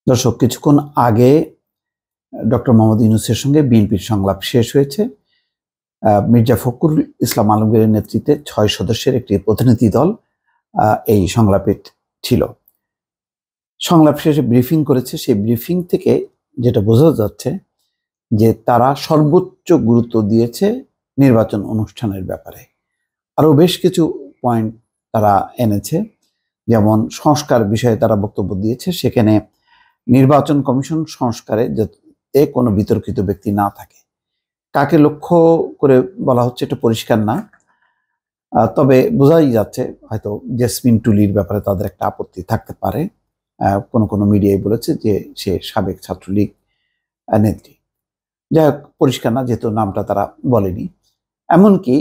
দর্শক, কিছুক্ষণ আগে ডক্টর মোহাম্মদ ইউনূসের সঙ্গে বিএনপির সংলাপ শেষ হয়েছে। মির্জা ফখরুল ইসলাম আলমগীরের নেতৃত্বে 6 সদস্যের একটি প্রতিনিধি দল এই সংলাপে ছিল। সংলাপ শেষে ব্রিফিং করেছে। সেই ব্রিফিং থেকে যেটা বোঝা যাচ্ছে যে তারা সর্বোচ্চ গুরুত্ব দিয়েছে নির্বাচন অনুষ্ঠানের ব্যাপারে। আরও বেশ কিছু পয়েন্ট তারা এনেছে, যেমন সংস্কার বিষয়ে তারা বক্তব্য দিয়েছে। সেখানে নির্বাচন কমিশন সংস্কারে যাতে কোনো বিতর্কিত ব্যক্তি না থাকে। কাকে লক্ষ্য করে বলা হচ্ছে এটা পরিষ্কার না, তবে বোঝাই যাচ্ছে হয়তো জেসমিন টুলির ব্যাপারে তাদের একটা আপত্তি থাকতে পারে। কোনো মিডিয়ায় বলেছে যে সে সাবেক ছাত্রলীগ নেত্রী। যাই হোক, পরিষ্কার না, যেহেতু নামটা তারা বলেনি। এমনকি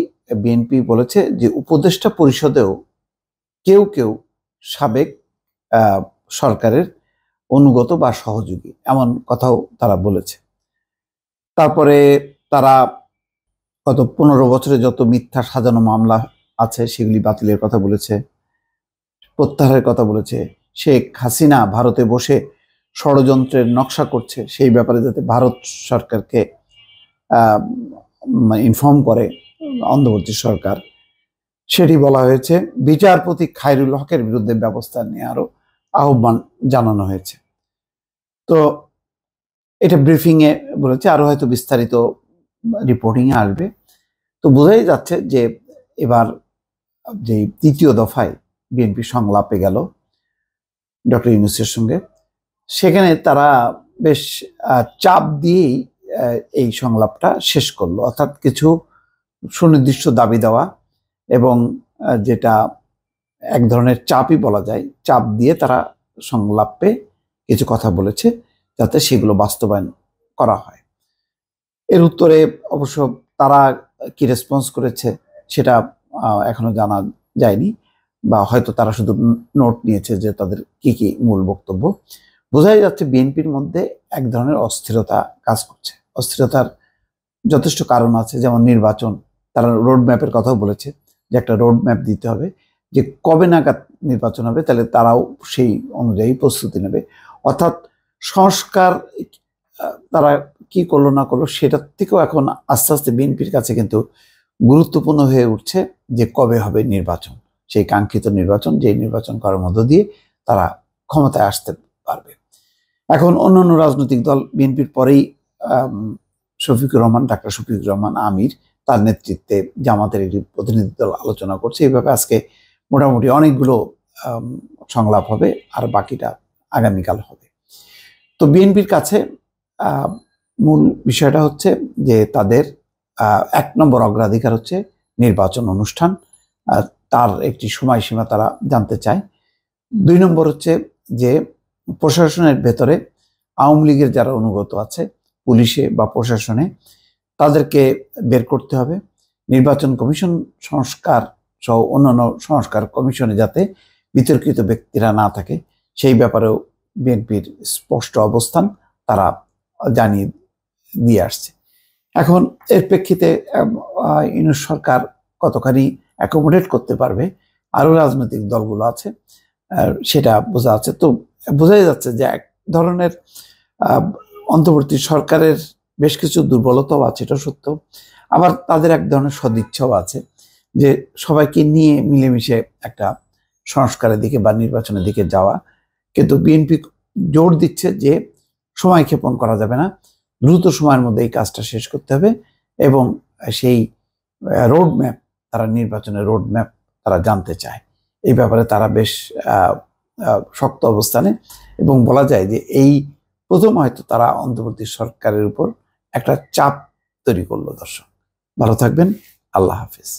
বিএনপি বলেছে যে উপদেষ্টা পরিষদেও কেউ কেউ সাবেক সরকারের অনুগত বা সহযোগী, এমন কথাও তারা বলেছে। তারপরে তারা গত 15 বছরে যত মিথ্যা সাজানো মামলা আছে সেগুলি বাতিলের কথা বলেছে, প্রত্যাহারের কথা বলেছে। শেখ হাসিনা ভারতে বসে ষড়যন্ত্রের নকশা করছে, সেই ব্যাপারে যাতে ভারত সরকারকে ইনফর্ম করে অন্তর্বর্তী সরকার, সেটি বলা হয়েছে। বিচারপতি খায়রুল হকের বিরুদ্ধে ব্যবস্থা নেওয়ারও আহ্বান জানানো হয়েছে। তো এটা ব্রিফিংয়ে বলেছে, আরো হয়তো বিস্তারিত রিপোর্টিংয়ে আসবে। তো বোঝাই যাচ্ছে যে এবার যে তৃতীয় দফায় বিএনপি সংলাপে গেল ডক্টর ইউনূসের সঙ্গে, সেখানে তারা বেশ চাপ দিয়েই এই সংলাপটা শেষ করলো। অর্থাৎ কিছু সুনির্দিষ্ট দাবি দেওয়া এবং যেটা এক ধরনের চাপই বলা যায়, চাপ দিয়ে তারা সংলাপে কিছু কথা বলেছে যাতে সেগুলো বাস্তবায়ন করা হয়। এর উত্তরে অবশ্য তারা কি রেসপন্স করেছে সেটা এখনো জানা যায়নি, বা হয়তো তারা শুধু নোট নিয়েছে যে তাদের কি কি মূল বক্তব্য। বোঝাই যাচ্ছে বিএনপির মধ্যে এক ধরনের অস্থিরতা কাজ করছে। অস্থিরতার যথেষ্ট কারণ আছে, যেমন নির্বাচন। তারা রোড ম্যাপের কথাও বলেছে যে একটা রোড ম্যাপ দিতে হবে, যে কবে নাগাদ নির্বাচন হবে, তাহলে তারাও সেই অনুযায়ী প্রস্তুতি নেবে। অর্থাৎ সংস্কার তারা কি করলো না করলো সেটার থেকেও এখন আস্তে আস্তে বিএনপির কাছে কিন্তু গুরুত্বপূর্ণ হয়ে উঠছে যে কবে হবে নির্বাচন, সেই কাঙ্ক্ষিত নির্বাচন, যে নির্বাচন করার মধ্য দিয়ে তারা ক্ষমতায় আসতে পারবে। এখন অন্যান্য রাজনৈতিক দল বিএনপির পরেই ডাক্তার শফিকুর রহমান আমির, তার নেতৃত্বে জামাতের একটি প্রতিনিধি দল আলোচনা করছে। এইভাবে আজকে মোটামুটি অনেকগুলো সংলাপ হবে, আর বাকিটা আগামীকাল হবে। তো বিএনপির কাছে মূল বিষয়টা হচ্ছে যে তাদের 1 নম্বর অগ্রাধিকার হচ্ছে নির্বাচন অনুষ্ঠান, তার একটি সময়সীমা তারা জানতে চায়। 2 নম্বর হচ্ছে যে প্রশাসনের ভেতরে আওয়ামী লীগের যারা অনুগত আছে পুলিশে বা প্রশাসনে, তাদেরকে বের করতে হবে। নির্বাচন কমিশন সংস্কার সহ অন্যান্য সংস্কার কমিশনে যাতে বিতর্কিত ব্যক্তিরা না থাকে, সেই ব্যাপারেও বিএনপির স্পষ্ট অবস্থান তারা জানিয়ে দিয়ে আসছে। এখন এর প্রেক্ষিতে ইউনূস সরকার কতখানি অ্যাকোমোডেট করতে পারবে আরও রাজনৈতিক দলগুলো আছে সেটা বোঝা যাচ্ছে। তো বোঝাই যাচ্ছে যে এক ধরনের অন্তর্বর্তী সরকারের বেশ কিছু দুর্বলতাও আছে, এটা সত্য। আবার তাদের এক ধরনের সদিচ্ছাও আছে যে সবাইকে নিয়ে মিলেমিশে একটা সংস্কারের দিকে বা নির্বাচনের দিকে যাওয়া। কিন্তু বিএনপি জোর দিচ্ছে যে সময় ক্ষেপণ করা যাবে না, দ্রুত সময়ের মধ্যে এই কাজটা শেষ করতে হবে, এবং সেই রোড ম্যাপ, তারা নির্বাচনের রোড ম্যাপ তারা জানতে চায়। এই ব্যাপারে তারা বেশ শক্ত অবস্থানে, এবং বলা যায় যে এই প্রথম হয়তো তারা অন্তর্বর্তী সরকারের উপর একটা চাপ তৈরি করলো। দর্শক, ভালো থাকবেন। আল্লাহ হাফিজ।